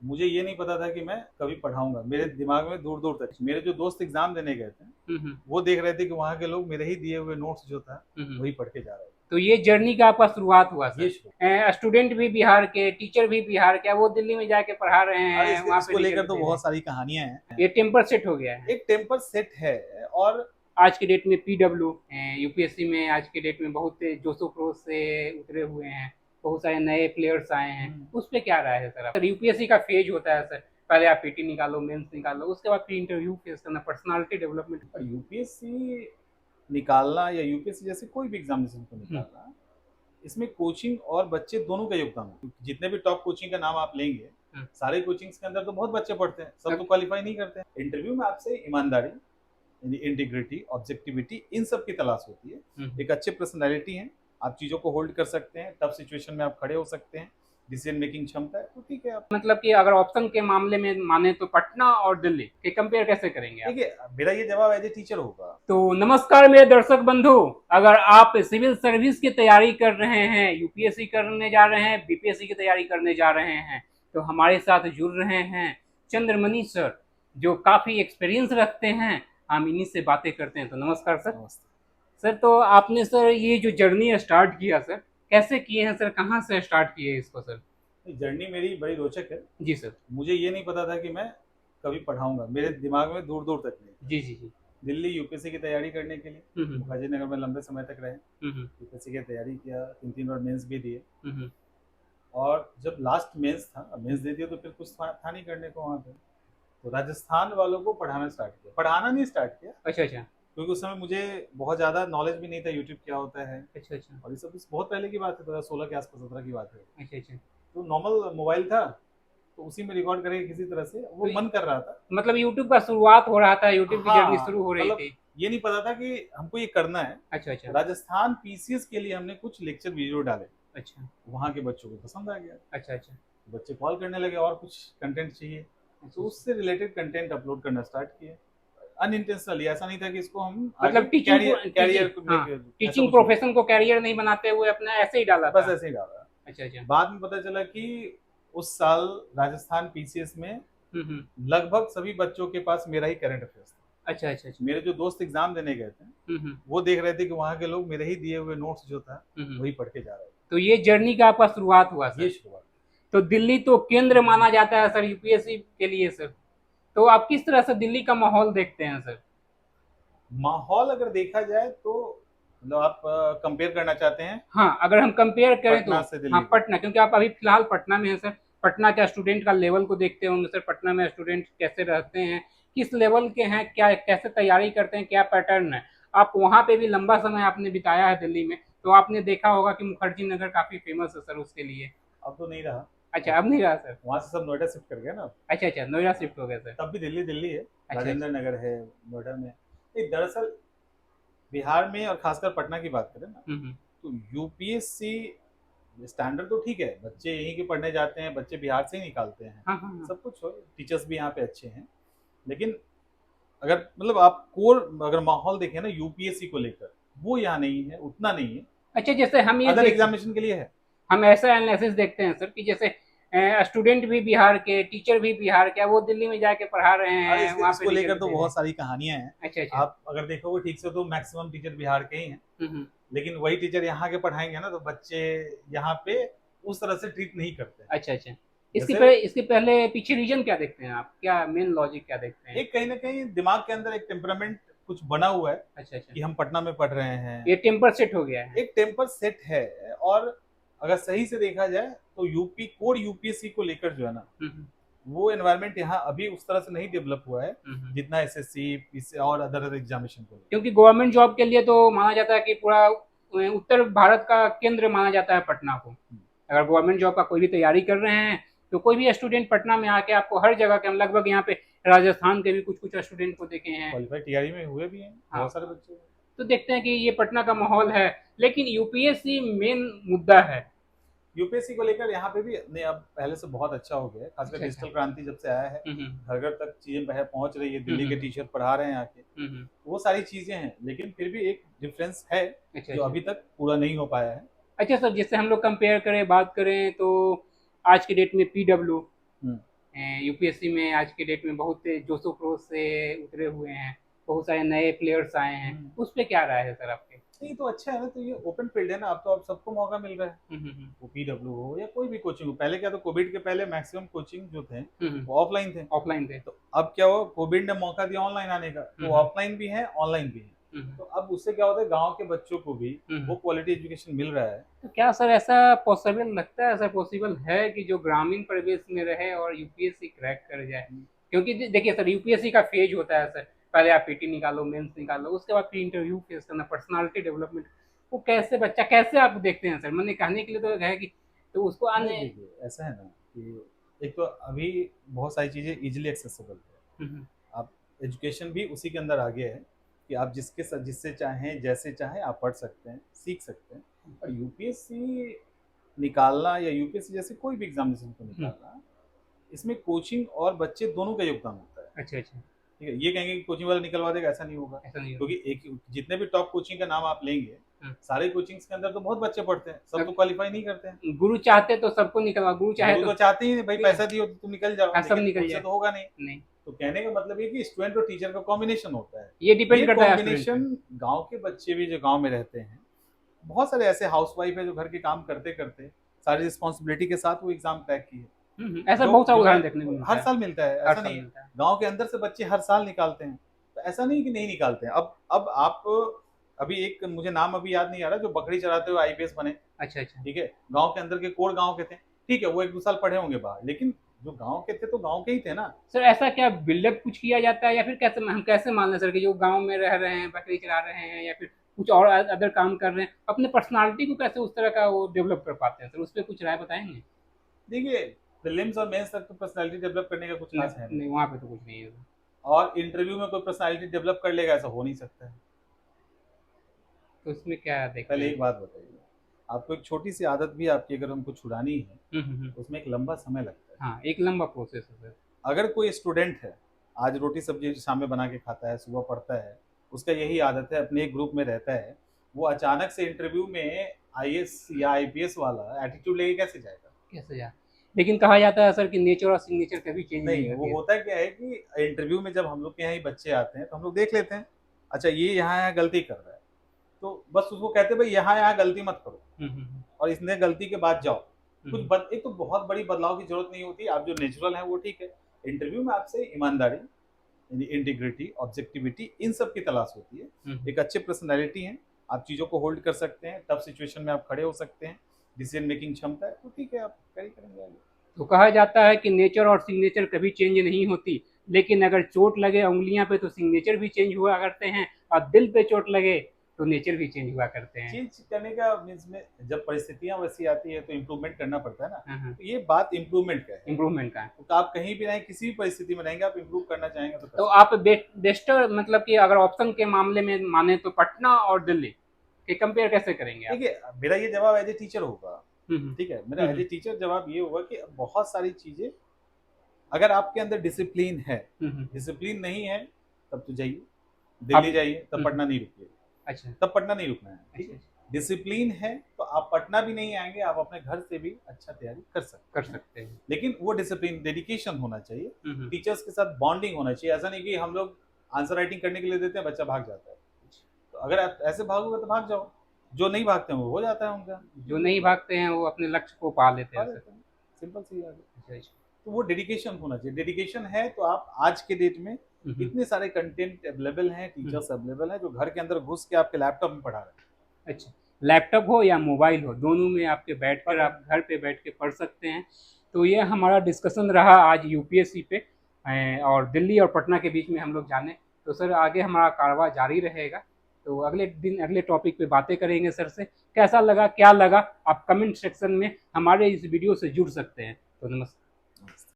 मुझे ये नहीं पता था कि मैं कभी पढ़ाऊंगा। मेरे दिमाग में दूर दूर तक मेरे जो दोस्त एग्जाम देने गए थे हम्म। वो देख रहे थे कि वहाँ के लोग मेरे ही दिए हुए नोट्स जो था हम्म। वही पढ़ के जा रहे तो ये जर्नी का आपका शुरुआत हुआ थे। ये सर? शुरू। स्टूडेंट भी बिहार के, टीचर भी बिहार के, वो दिल्ली में जाके पढ़ा रहे अरे हैं, वहाँ पे इसको लेकर रिजल्ट तो दे रहे बहुत हैं। सारी कहानियां हैं। ये टेम्पर सेट हो गया है। एक टेम्पर सेट है। और आज की डेट में पीडब्ल्यू, यूपीएससी में आज की डेट में बहुत जोशो खरोश से उतरे हुए हैं, बहुत सारे नए प्लेयर्स आए हैं। उस पर क्या राय है सर? यूपीएससी का फेज होता है सर, पहले आप पीटी निकालो, मेंस निकालो, उसके बाद फिर इंटरव्यू फेस करना, पर्सनालिटी डेवलपमेंट। यूपीएससी निकालना या यूपीएससी जैसे कोई भी एग्जामिनेशन को निकालना, इसमें कोचिंग और बच्चे दोनों का योगदान है। जितने भी टॉप कोचिंग का नाम आप लेंगे, सारे कोचिंग्स के अंदर तो बहुत बच्चे पढ़ते हैं, सब तो क्वालिफाई नहीं करते हैं। इंटरव्यू में आपसे ईमानदारी, इंटीग्रिटी, ऑब्जेक्टिविटी, इन सब की तलाश होती है। एक अच्छे पर्सनैलिटी है, आप चीज़ों को होल्ड कर सकते हैं, टफ सिचुएशन में आप खड़े हो सकते हैं, डिसीजन मेकिंग क्षमता है, तो ठीक है। आप मतलब कि अगर ऑप्शन के मामले में माने तो पटना और दिल्ली के कंपेयर कैसे करेंगे आप? देखिए, मेरा ये जवाब एज ए टीचर होगा। तो नमस्कार मेरे दर्शक बंधु, अगर आप सिविल सर्विस की तैयारी कर रहे हैं, यूपीएससी करने जा रहे हैं, बीपीएससी की तैयारी करने जा रहे हैं, तो हमारे साथ जुड़ रहे हैं चंद्रमणि सर, जो काफ़ी एक्सपीरियंस रखते हैं। हम इन्हीं से बातें करते हैं। तो नमस्कार सर। नमस्ते सर, तो आपने सर ये जो जर्नी स्टार्ट किया सर, कैसे किए हैं सर? कहाँ से स्टार्ट किए इसको सर? जर्नी मेरी बड़ी रोचक है। जी सर। मुझे ये नहीं पता था कि मैं कभी पढ़ाऊंगा। मेरे दिमाग में दूर दूर तक नहीं। जी जी जी। दिल्ली यूपीएससी की तैयारी करने के लिए मुखर्जी नगर में लंबे समय तक रहे। हम्म। यूपीएससी की तैयारी किया, 3 बार मेंस भी दिए। हम्म। और जब लास्ट मेंस था, मेंस दे दिया तो फिर कुछ था नहीं करने को वहाँ पे। तो राजस्थान वालों को पढ़ाना स्टार्ट किया, पढ़ाना नहीं स्टार्ट किया, अच्छा अच्छा। क्योंकि उस समय मुझे बहुत ज़्यादा नॉलेज भी नहीं था यूट्यूब क्या होता है। अच्छा अच्छा। और ये सब बहुत पहले की बात है, 2016 के आसपास, 17 की बात है। अच्छा अच्छा। तो नॉर्मल मोबाइल था, तो उसी में रिकॉर्ड करके किसी तरह से तो वो मन कर रहा था। मतलब यूट्यूब का शुरुआत हो रहा था, यूट्यूब की जर्नी हाँ, शुरू हो रही मतलब थी। ये नहीं पता था कि हमको ये करना है। अच्छा अच्छा। राजस्थान पीसीएस के लिए हमने कुछ लेक्चर वीडियो डाले, अच्छा वहाँ के बच्चों को पसंद आ गया। अच्छा। अच्छा बच्चे कॉल करने लगे और कुछ कंटेंट चाहिए, तो अच्छा। उससे रिलेटेड कंटेंट अपलोड करना स्टार्ट किए। अनइंटेंशनली, ऐसा नहीं था कि इसको हम आगे मतलब टीचिंग कैरियर टीचिंग कैरियर को हाँ, लेकर, ऐसा टीचिंग कुछ नहीं। प्रोफेशन को कैरियर नहीं बनाते हुए अपना ऐसे ही डाला बस था। ऐसे ही डाला। अच्छा अच्छा। बाद में पता चला कि उस साल राजस्थान पीसीएस में हम्म। लगभग सभी बच्चों के पास मेरा ही करंट अफेयर्स था। अच्छा अच्छा अच्छा। मेरे जो दोस्त एग्जाम देने गए थे हम्म। वो देख रहे थे कि वहाँ के लोग मेरे ही दिए हुए नोट्स जो था हम्म। वही पढ़ के जा रहे तो ये जर्नी का आपका शुरुआत हुआ थे। ये सर? शुरुआत। तो दिल्ली तो केंद्र माना जाता है सर यूपीएससी के लिए सर। तो आप किस तरह से दिल्ली का माहौल देखते हैं सर? माहौल अगर देखा जाए तो मतलब आप कंपेयर करना चाहते हैं हाँ, अगर हम कंपेयर करें तो पटना से हाँ, दिल्ली को। पटना, क्योंकि आप अभी फिलहाल पटना में हैं सर। पटना के स्टूडेंट का लेवल को देखते होंगे सर, पटना में स्टूडेंट कैसे रहते हैं, किस लेवल के हैं, क्या कैसे तैयारी करते हैं, क्या पैटर्न है। आप वहाँ पे भी लंबा समय आपने बिताया है दिल्ली में, तो आपने देखा होगा कि मुखर्जी नगर काफ़ी फेमस है सर उसके लिए। अब तो नहीं रहा। अच्छा, अब नहीं रहा सर? वहाँ से सब नोएडा शिफ्ट कर गया ना। अच्छा अच्छा, नोएडा शिफ्ट हो गया सर। तब भी दिल्ली दिल्ली है। अच्छा अच्छा। राजेंद्र नगर है नोएडा में। एक दरअसल बिहार में और खासकर पटना की बात करें ना, हम्म। तो यूपीएससी स्टैंडर्ड तो ठीक है, बच्चे यहीं के पढ़ने जाते हैं, बच्चे बिहार से ही निकालते हैं, हाँ हाँ हाँ। सब कुछ हो, टीचर्स भी यहाँ पे अच्छे हैं। लेकिन अगर मतलब आप कोर अगर माहौल देखें ना यूपीएससी को लेकर, वो यहाँ नहीं है, उतना नहीं है। अच्छा, जैसे हम ये अदर देख, एग्जामिनेशन के लिए है। हम ऐसा एनालिसिस देखते हैं सर कि जैसे स्टूडेंट भी बिहार के, टीचर भी बिहार के, वो दिल्ली में जाके पढ़ा रहे अरे हैं, वहाँ पे इसको लेकर रिजल्ट तो दे रहे बहुत हैं। सारी कहानियां हैं। अच्छा अच्छा। आप अगर देखोगे ठीक से तो मैक्सिमम टीचर बिहार के ही हैं। हम्म। लेकिन वही टीचर यहाँ के पढ़ाएंगे ना, तो बच्चे यहाँ पे उस तरह से ट्रीट नहीं करते हैं। अच्छा अच्छा। जैसे इसके पहले पीछे रीजन क्या देखते हैं आप? क्या मेन लॉजिक क्या देखते हैं? एक कहीं ना कहीं दिमाग के अंदर एक टेम्परामेंट कुछ बना हुआ है अच्छा अच्छा। कि हम पटना में पढ़ रहे हैं। ये टेम्पर सेट हो गया है। एक टेम्पर सेट है। और अगर सही से देखा जाए तो यूपी कोर यूपीएससी को लेकर जो है ना, हम्म। वो एनवायरनमेंट यहाँ अभी उस तरह से नहीं डेवलप हुआ है हम्म। जितना एसएससी और अदर एग्जामिनेशन को लेकर। क्योंकि गवर्नमेंट जॉब के लिए तो माना जाता है कि पूरा उत्तर भारत का केंद्र माना जाता है पटना को। अगर गवर्नमेंट जॉब का कोई भी तैयारी कर रहे हैं, तो कोई भी स्टूडेंट पटना में आके आपको हर जगह के, हम लगभग यहाँ पे राजस्थान के भी कुछ कुछ स्टूडेंट को देखे हैं। क्वालिफाई टीआरई में हुए भी हैं हाँ, बहुत सारे बच्चे। तो देखते हैं कि ये पटना का माहौल है। लेकिन यूपीएससी मेन मुद्दा है। यूपीएससी को लेकर यहाँ पे भी नहीं, अब पहले से बहुत अच्छा हो गया है, खासकर अच्छा अच्छा। डिजिटल क्रांति जब से आया है। हम्म। घर घर तक चीजें पहुंच रही है, दिल्ली के हम्म। टीचर पढ़ा रहे हैं आके। हम्म। वो सारी चीजें हैं, लेकिन फिर भी एक डिफरेंस है अच्छा जो अच्छा। अभी तक पूरा नहीं हो पाया है। अच्छा सर, जैसे हम लोग कंपेयर करें, बात करें तो आज की डेट में पीडब्ल्यू, हम्म, यूपीएससी में आज के डेट में बहुत जोशो खरोश से उतरे हुए हैं, बहुत सारे नए प्लेयर्स आए हैं, उस पे क्या राय है सर आपके? नहीं तो अच्छा है ना, तो ये ओपन फील्ड है ना, अब तो आप सबको मौका मिल रहा है। वो पीडब्ल्यू हो या कोई भी कोचिंग हो, पहले क्या, तो कोविड के पहले मैक्सिमम कोचिंग जो थे वो ऑफलाइन थे। ऑफलाइन थे। तो अब क्या हुआ, कोविड ने मौका दिया ऑनलाइन आने का, तो ऑफलाइन भी है ऑनलाइन भी है। तो अब उससे क्या होता है, गांव के बच्चों को भी वो क्वालिटी एजुकेशन मिल रहा है। तो क्या सर ऐसा पॉसिबल लगता है, ऐसा पॉसिबल है कि जो ग्रामीण परिवेश में रहे और यूपीएससी क्रैक कर जाए? क्योंकि देखिए सर, यूपीएससी का फेज होता है सर, पहले आप पीटी निकालो, मेंस निकालो, उसके बाद फिर इंटरव्यू फेस करना, पर्सनालिटी डेवलपमेंट। वो कैसे बच्चा, कैसे आप देखते हैं सर? मैंने कहने के लिए तो है कि तो उसको आने देखिए ऐसा है ना कि एक तो अभी बहुत सारी चीजें इजिली एक्सेसिबल है। आप एजुकेशन भी उसी के अंदर आ गया है कि आप जिससे चाहें जैसे चाहें आप पढ़ सकते हैं, सीख सकते हैं। और यूपीएससी निकालना या यूपीएससी जैसे कोई भी एग्जामिनेशन को निकालना, इसमें कोचिंग और बच्चे दोनों का योगदान होता है। अच्छा अच्छा, ठीक है, ये कहेंगे कि कोचिंग वाला निकलवा देगा, ऐसा नहीं होगा। ऐसा नहीं क्योंकि एक जितने भी टॉप कोचिंग का नाम आप लेंगे, सारे कोचिंग्स के अंदर तो बहुत बच्चे पढ़ते हैं, सब तो क्वालिफाई नहीं करते हैं। गुरु चाहते तो सबको निकलवा, गुरु चाहे तो चाहते ही नहीं भाई, पैसा दियो तो तुम निकल जाओ, सब निकल लेकिन तो होगा नहीं। तो कहने का मतलब ये कि स्टूडेंट और टीचर का कॉम्बिनेशन होता है। ये डिपेंड करता है कॉम्बिनेशन। गांव के बच्चे भी जो गांव में रहते हैं, बहुत सारे ऐसे हाउसवाइफ है जो घर के काम करते करते सारी रिस्पॉन्सिबिलिटी के साथ वो एग्जाम क्रैक किए। ऐसा बहुत सारा उदाहरण देखने को हर साल मिलता है, ऐसा नहीं। गांव के अंदर से बच्चे हर साल निकालते हैं, तो ऐसा नहीं कि नहीं निकालते हैं। अब आप अभी एक मुझे नाम अभी याद नहीं आ रहा, जो बकरी चराते हुए आईपीएस बने। अच्छा अच्छा, ठीक है, गांव के अंदर के कोर गांव के थे, ठीक है, वो 1-2 साल पढ़े होंगे बाहर, लेकिन जो गांव के थे तो गांव के ही थे ना सर। ऐसा क्या बिल्डअप कुछ किया जाता है, या फिर कैसे हम कैसे मान लें सर कि जो गांव में रह रहे हैं, बकरी चरा रहे हैं, या फिर कुछ और अदर काम कर रहे हैं, अपने पर्सनालिटी को कैसे उस तरह का वो डेवलप कर पाते हैं सर? उस पर कुछ राय बताएंगे? देखिए, प्रीलिम्स और मेंस तक तो पर्सनालिटी डेवलप करने का कुछ खास है नहीं, वहाँ पे तो कुछ नहीं है। और इंटरव्यू में कोई पर्सनालिटी डेवलप कर लेगा, ऐसा हो नहीं सकता है। तो इसमें क्या देखते पहले एक बात बताइए, आपको एक छोटी सी आदत भी आपकी अगर हमको छुड़ानी है, उसमें एक लंबा समय लगता है। हाँ, एक लंबा प्रोसेस है सर। अगर कोई स्टूडेंट है, आज रोटी सब्जी शाम में बना के खाता है, सुबह पढ़ता है, उसका यही आदत है, अपने एक ग्रुप में रहता है, वो अचानक से इंटरव्यू में आईएएस या आईपीएस वाला एटीट्यूड लेके कैसे जाएगा? कैसे जाए? लेकिन कहा जाता है सर कि नेचर और सिग्नेचर कभी चेंज नहीं वो होता क्या है कि इंटरव्यू में जब हम लोग के यहाँ ही बच्चे आते हैं तो हम लोग देख लेते हैं, अच्छा ये यहाँ गलती कर रहा है, तो बस उसको कहते हैं भाई यहाँ गलती मत करो, और इसने गलती के बाद जाओ। एक तो बहुत बड़ी बदलाव की जरूरत नहीं होती, आप जो नेचुरल है वो ठीक है। इंटरव्यू में आपसे ईमानदारी, यानी इंटीग्रिटी, ऑब्जेक्टिविटी, इन सब की तलाश होती है। एक अच्छे पर्सनैलिटी है, आप चीज़ों को होल्ड कर सकते हैं, टफ सिचुएशन में आप खड़े हो सकते हैं, डिसीजन मेकिंग क्षमता है, तो ठीक है, आप कैरी करेंगे आगे। तो कहा जाता है कि नेचर और सिग्नेचर कभी चेंज नहीं होती, लेकिन अगर चोट लगे उंगलियां पे तो सिग्नेचर भी चेंज हुआ करते हैं, और दिल पे चोट लगे तो नेचर भी चेंज हुआ करते हैं। चेंज करने का मीन्स में जब परिस्थितियां वैसी आती है तो इम्प्रूवमेंट करना पड़ता है ना। तो ये बात इम्प्रूवमेंट का है। इम्प्रूवमेंट का है, तो आप कहीं भी रहें, किसी भी परिस्थिति में रहेंगे, आप इम्प्रूव करना चाहेंगे तो आप बेस्ट मतलब कि अगर ऑप्शन के मामले में माने तो पटना और दिल्ली के कंपेयर कैसे करेंगे? देखिए, मेरा ये जवाब एज ए टीचर होगा, ठीक है, मेरा एज ए टीचर जवाब ये होगा कि बहुत सारी चीजें, अगर आपके अंदर डिसिप्लिन है, डिसिप्लिन नहीं है तब तो जाइए दिल्ली जाइए, तब पटना नहीं रुकिए। अच्छा, तब पटना नहीं रुकना है, ठीक है। डिसिप्लिन है तो आप पटना भी नहीं आएंगे, आप अपने घर से भी अच्छा तैयारी कर सकते हैं। लेकिन वो डिसिप्लिन, डेडिकेशन होना चाहिए, टीचर्स के साथ बॉन्डिंग होना चाहिए। ऐसा नहीं कि हम लोग आंसर राइटिंग करने के लिए देते हैं, बच्चा भाग जाता है। तो अगर आप ऐसे भागोगे तो भाग जाओ, जो नहीं भागते हैं वो हो जाता है उनका, जो नहीं भागते हैं वो अपने लक्ष्य को पा लेते हैं। सिंपल सी बात है। तो वो डेडिकेशन होना चाहिए। डेडिकेशन है तो आप आज के डेट में इतने सारे कंटेंट अवेलेबल हैं, टीचर्स अवेलेबल हैं जो घर के अंदर घुस के आपके लैपटॉप में पढ़ा रहे हैं। अच्छा, लैपटॉप हो या मोबाइल हो, दोनों में आपके बैठ कर आप घर पे बैठ के पढ़ सकते हैं। तो ये हमारा डिस्कशन रहा आज यूपीएससी पे, और दिल्ली और पटना के बीच में हम लोग जाने। तो सर आगे हमारा कारवा जारी रहेगा, तो अगले दिन अगले टॉपिक पे बातें करेंगे सर से। कैसा लगा, क्या लगा, आप कमेंट सेक्शन में हमारे इस वीडियो से जुड़ सकते हैं। तो नमस्कार।